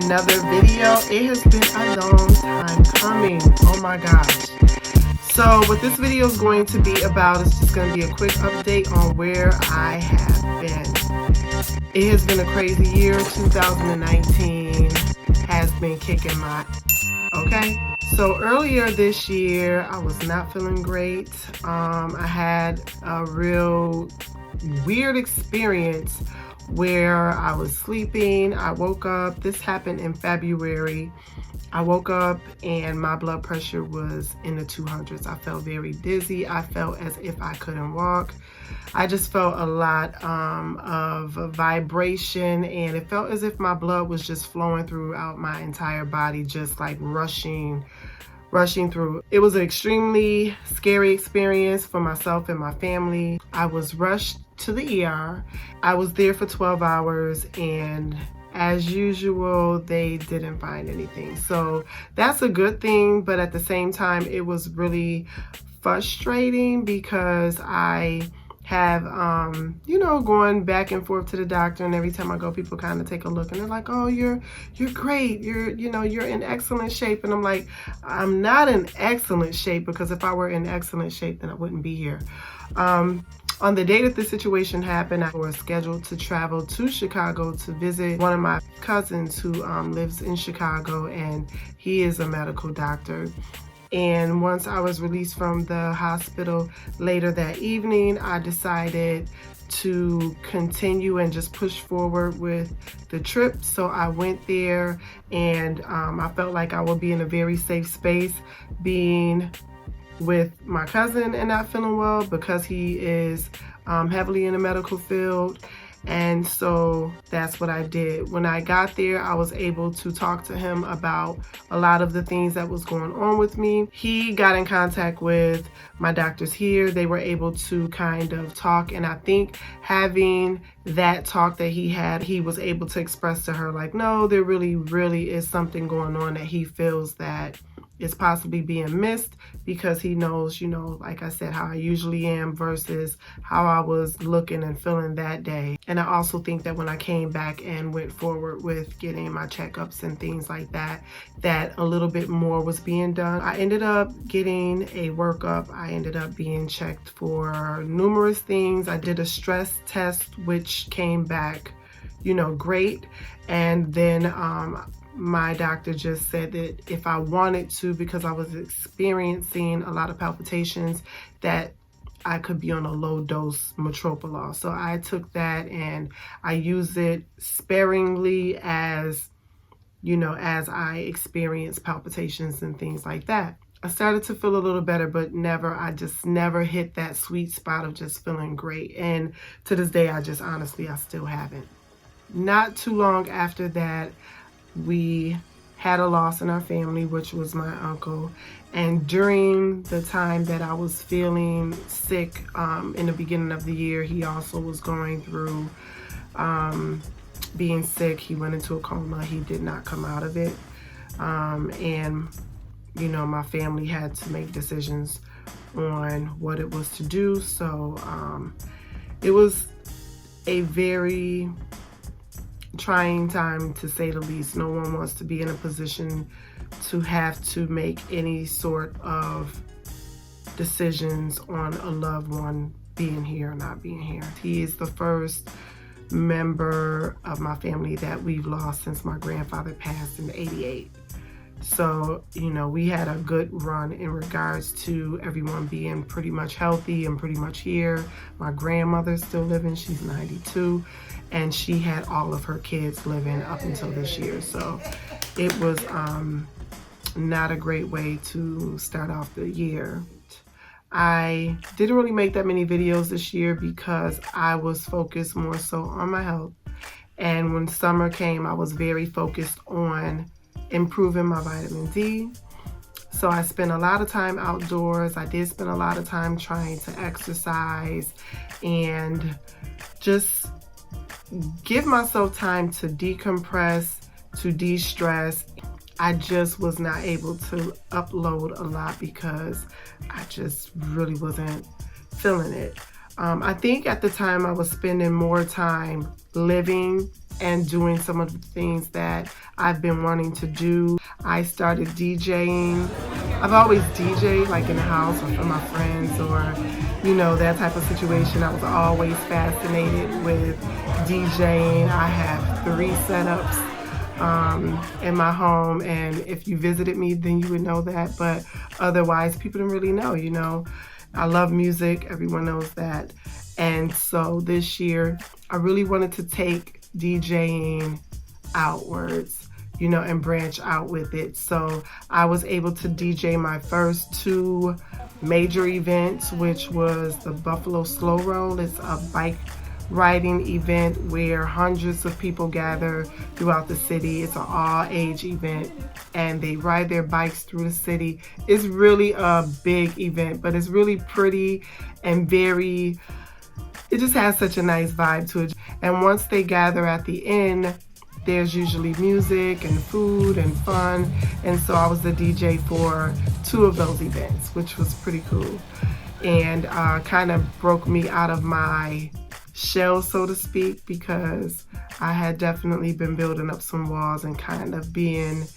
another video. It has been a long time coming. Oh my gosh. So what this video is going to be about is just going to be a quick update on where I have been. It has been a crazy year. 2019 has been kicking my okay. So earlier this year, I was not feeling great. I had a real weird experience where I was sleeping. I woke up. This happened in February. I woke up and my blood pressure was in the 200s. I felt very dizzy. I felt as if I couldn't walk. I just felt a lot of vibration, and it felt as if my blood was just flowing throughout my entire body, just like rushing through. It was an extremely scary experience for myself and my family. I was rushed to the ER. I was there for 12 hours, and as usual, they didn't find anything. So that's a good thing, but at the same time, it was really frustrating because I have, going back and forth to the doctor, and every time I go, people kind of take a look and they're like, oh, you're great. You're in excellent shape. And I'm like, I'm not in excellent shape, because if I were in excellent shape, then I wouldn't be here. On the day that this situation happened, I was scheduled to travel to Chicago to visit one of my cousins who lives in Chicago, and he is a medical doctor. And once I was released from the hospital later that evening, I decided to continue and just push forward with the trip. So I went there, and I felt like I would be in a very safe space being with my cousin and not feeling well, because he is heavily in the medical field. And so that's what I did. When I got there, I was able to talk to him about a lot of the things that was going on with me. He got in contact with my doctors here. They were able to kind of talk, and I think having that talk that he had, he was able to express to her like, no, there really is something going on that he feels that is possibly being missed, because he knows, like I said, how I usually am versus how I was looking and feeling that day. And I also think that when I came back and went forward with getting my checkups and things like that, that a little bit more was being done. I ended up getting a workup. I ended up being checked for numerous things. I did a stress test, which came back, great. And then my doctor just said that if I wanted to, because I was experiencing a lot of palpitations, that I could be on a low dose metoprolol. So I took that, and I used it sparingly as I experienced palpitations and things like that. I started to feel a little better, but I just never hit that sweet spot of just feeling great. And to this day, I still haven't. Not too long after that, we had a loss in our family, which was my uncle. And during the time that I was feeling sick in the beginning of the year, he also was going through being sick. He went into a coma. He did not come out of it. And my family had to make decisions on what it was to do. So it was a very trying time, to say the least. No one wants to be in a position to have to make any sort of decisions on a loved one being here or not being here. He is the first member of my family that we've lost since my grandfather passed in '88. So, we had a good run in regards to everyone being pretty much healthy and pretty much here. My grandmother's still living. She's 92, and she had all of her kids living up until this year. So it was not a great way to start off the year. I didn't really make that many videos this year because I was focused more so on my health. And when summer came, I was very focused on improving my vitamin D. So I spent a lot of time outdoors. I did spend a lot of time trying to exercise and just give myself time to decompress, to de-stress. I just was not able to upload a lot because I just really wasn't feeling it. I think at the time I was spending more time living and doing some of the things that I've been wanting to do. I started DJing. I've always DJed, like in the house or for my friends, or that type of situation. I was always fascinated with DJing. I have 3 setups in my home, and if you visited me, then you would know that, but otherwise people don't really know. I love music, everyone knows that. And so this year I really wanted to take DJing outwards, and branch out with it. So I was able to DJ my first 2 major events, which was the Buffalo Slow Roll. It's a bike riding event where hundreds of people gather throughout the city. It's an all-age event, and they ride their bikes through the city. It's really a big event, but it's really pretty and it just has such a nice vibe to it. And once they gather at the end, there's usually music and food and fun. And so I was the DJ for 2 of those events, which was pretty cool. And kind of broke me out of my shell, so to speak, because I had definitely been building up some walls and kind of being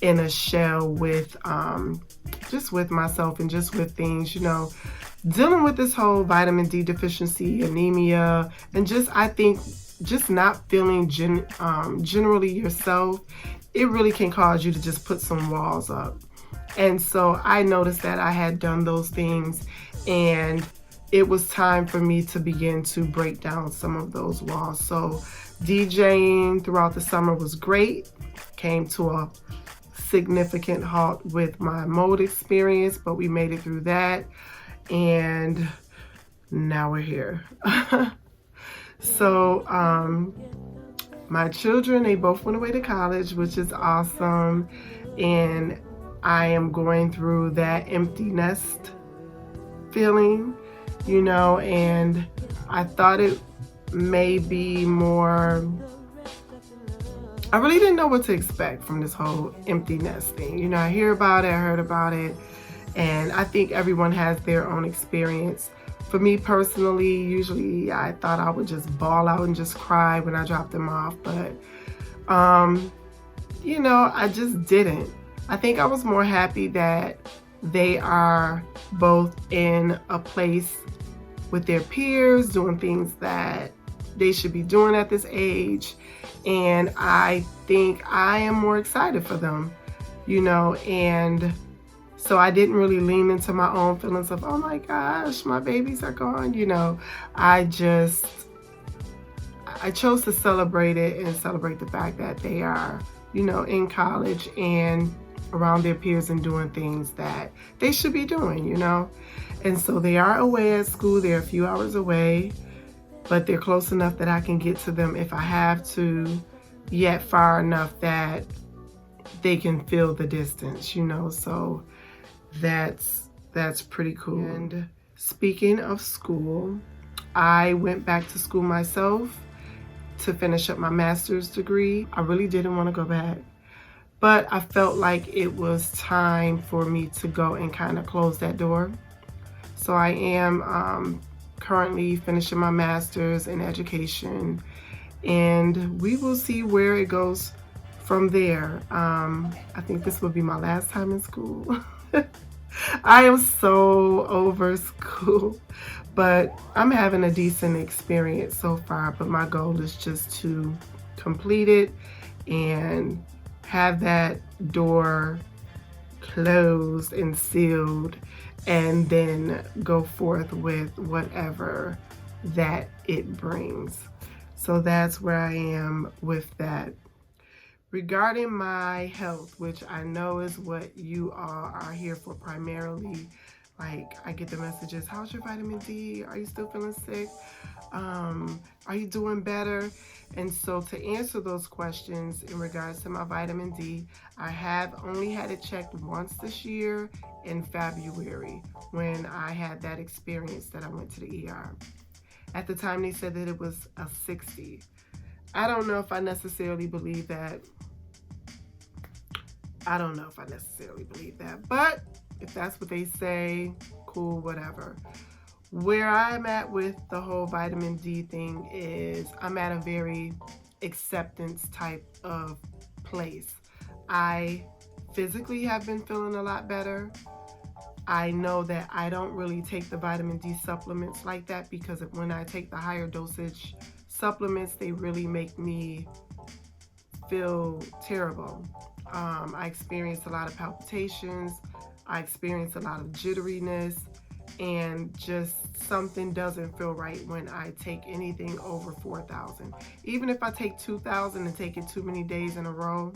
in a shell with just with myself and just with things, dealing with this whole vitamin D deficiency, anemia, and I think just not feeling generally yourself. It really can cause you to just put some walls up. And so I noticed that I had done those things, and it was time for me to begin to break down some of those walls. So DJing throughout the summer was great. Came to a significant halt with my mold experience, but we made it through that, and now we're here. So my children, they both went away to college, which is awesome, and I am going through that empty nest feeling, and I thought it may be more, I really didn't know what to expect from this whole empty nest thing. I hear about it, I heard about it, and I think everyone has their own experience. For me personally, usually I thought I would just bawl out and just cry when I dropped them off, but I just didn't. I think I was more happy that they are both in a place with their peers, doing things that they should be doing at this age, and I think I am more excited for them, and so I didn't really lean into my own feelings of, oh my gosh, my babies are gone. I chose to celebrate it and celebrate the fact that they are, in college and around their peers and doing things that they should be doing, And so they are away at school. They're a few hours away, but they're close enough that I can get to them if I have to, yet far enough that they can feel the distance, So that's pretty cool. And speaking of school, I went back to school myself to finish up my master's degree. I really didn't want to go back, but I felt like it was time for me to go and kind of close that door. So I am currently finishing my master's in education, and we will see where it goes from there. I think this will be my last time in school. I am so over school, but I'm having a decent experience so far. But my goal is just to complete it and have that door closed and sealed, and then go forth with whatever that it brings. So that's where I am with that. Regarding my health, which I know is what you all are here for primarily, like I get the messages, how's your vitamin D? Are you still feeling sick? Are you doing better? And so to answer those questions in regards to my vitamin D, I have only had it checked once this year in February when I had that experience that I went to the ER. At the time they said that it was a 60. I don't know if I necessarily believe that. But if that's what they say, cool, whatever. Where I'm at with the whole vitamin D thing is I'm at a very acceptance type of place. I physically have been feeling a lot better. I know that I don't really take the vitamin D supplements like that, because when I take the higher dosage supplements, they really make me feel terrible. I experience a lot of palpitations. I experience a lot of jitteriness, and just something doesn't feel right when I take anything over 4,000. Even if I take 2,000 and take it too many days in a row,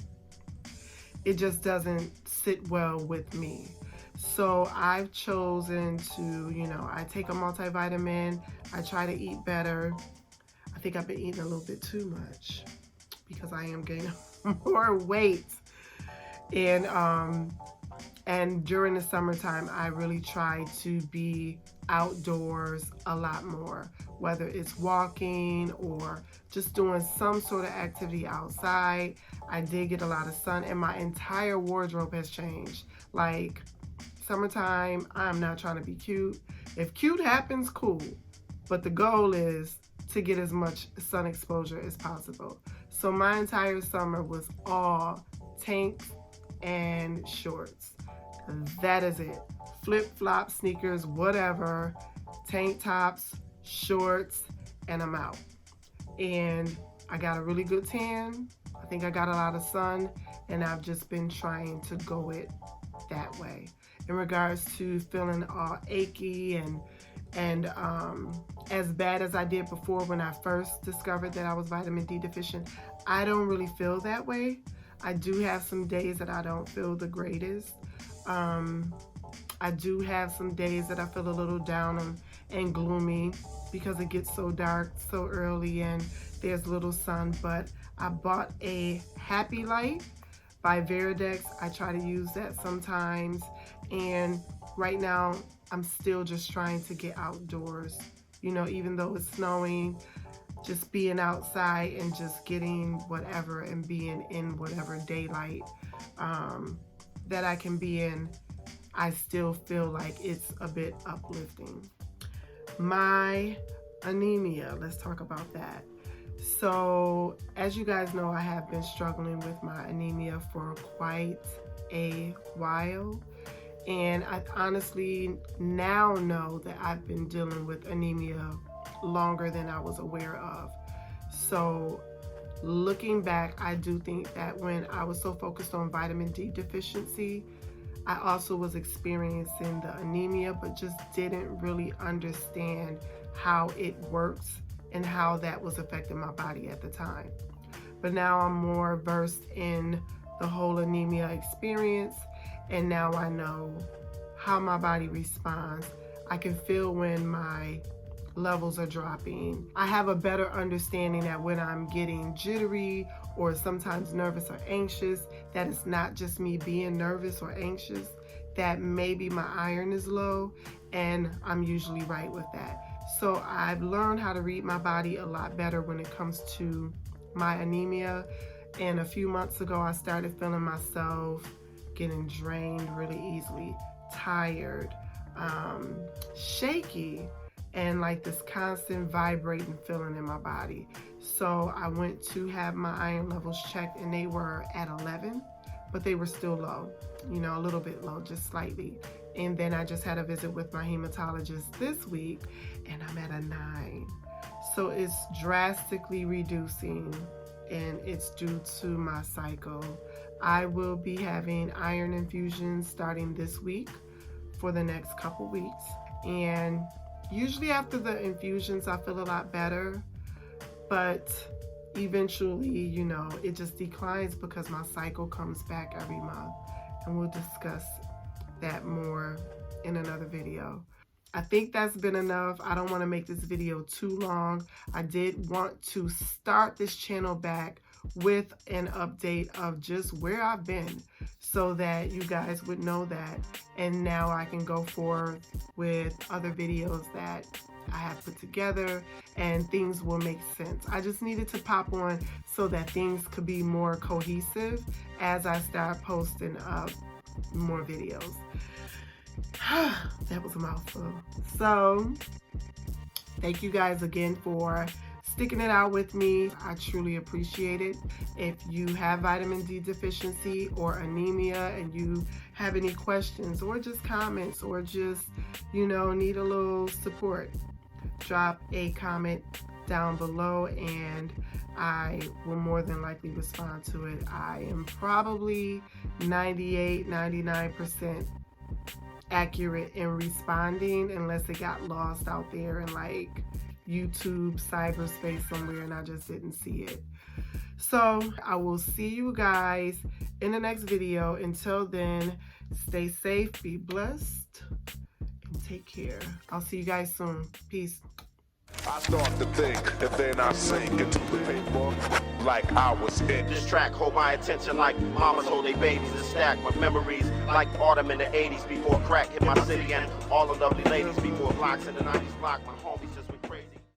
it just doesn't sit well with me. So I've chosen to, I take a multivitamin. I try to eat better. I think I've been eating a little bit too much because I am gaining more weight. And during the summertime, I really try to be outdoors a lot more, whether it's walking or just doing some sort of activity outside. I did get a lot of sun, and my entire wardrobe has changed. Like, summertime, I'm not trying to be cute. If cute happens, cool. But the goal is to get as much sun exposure as possible. So my entire summer was all tanks and shorts. That is it. Flip-flop, sneakers, whatever, tank tops, shorts, and I'm out. And I got a really good tan. I think I got a lot of sun, and I've just been trying to go it that way. In regards to feeling all achy and as bad as I did before when I first discovered that I was vitamin D deficient, I don't really feel that way. I do have some days that I don't feel the greatest. I do have some days that I feel a little down and gloomy because it gets so dark so early and there's little sun. But I bought a Happy Light by Veridex. I try to use that sometimes, and right now I'm still just trying to get outdoors, even though it's snowing, just being outside and just getting whatever and being in whatever daylight that I can be in. I still feel like it's a bit uplifting. My anemia, let's talk about that. So, as you guys know, I have been struggling with my anemia for quite a while. And I honestly now know that I've been dealing with anemia longer than I was aware of. So, looking back, I do think that when I was so focused on vitamin D deficiency, I also was experiencing the anemia, but just didn't really understand how it works and how that was affecting my body at the time. But now I'm more versed in the whole anemia experience, and now I know how my body responds. I can feel when my levels are dropping. I have a better understanding that when I'm getting jittery or sometimes nervous or anxious, that it's not just me being nervous or anxious, that maybe my iron is low, and I'm usually right with that. So I've learned how to read my body a lot better when it comes to my anemia. And a few months ago, I started feeling myself getting drained really easily, tired, shaky, and like this constant vibrating feeling in my body. So I went to have my iron levels checked, and they were at 11, but they were still low, a little bit low, just slightly. And then I just had a visit with my hematologist this week, and I'm at a 9. So it's drastically reducing, and it's due to my cycle. I will be having iron infusions starting this week for the next couple weeks. And usually after the infusions, I feel a lot better, but eventually, it just declines because my cycle comes back every month. And we'll discuss that more in another video. I think that's been enough. I don't want to make this video too long. I did want to start this channel back with an update of just where I've been so that you guys would know that. And now I can go forward with other videos that I have put together and things will make sense. I just needed to pop on so that things could be more cohesive as I start posting up more videos. That was a mouthful. So thank you guys again for sticking it out with me. I truly appreciate it. If you have vitamin D deficiency or anemia and you have any questions or just comments or just, need a little support, drop a comment down below and I will more than likely respond to it. I am probably 98-99% accurate in responding unless it got lost out there in like YouTube cyberspace somewhere and I just didn't see it. So I will see you guys in the next video. Until then, stay safe, be blessed, and take care. I'll see you guys soon. Peace. I start to think, and then I sink into the paper like I was in. This track hold my attention like mamas hold their babies and stack my memories like autumn in the 80s before crack hit my city and all the lovely ladies before blocks in the 90s block. My homies just went crazy.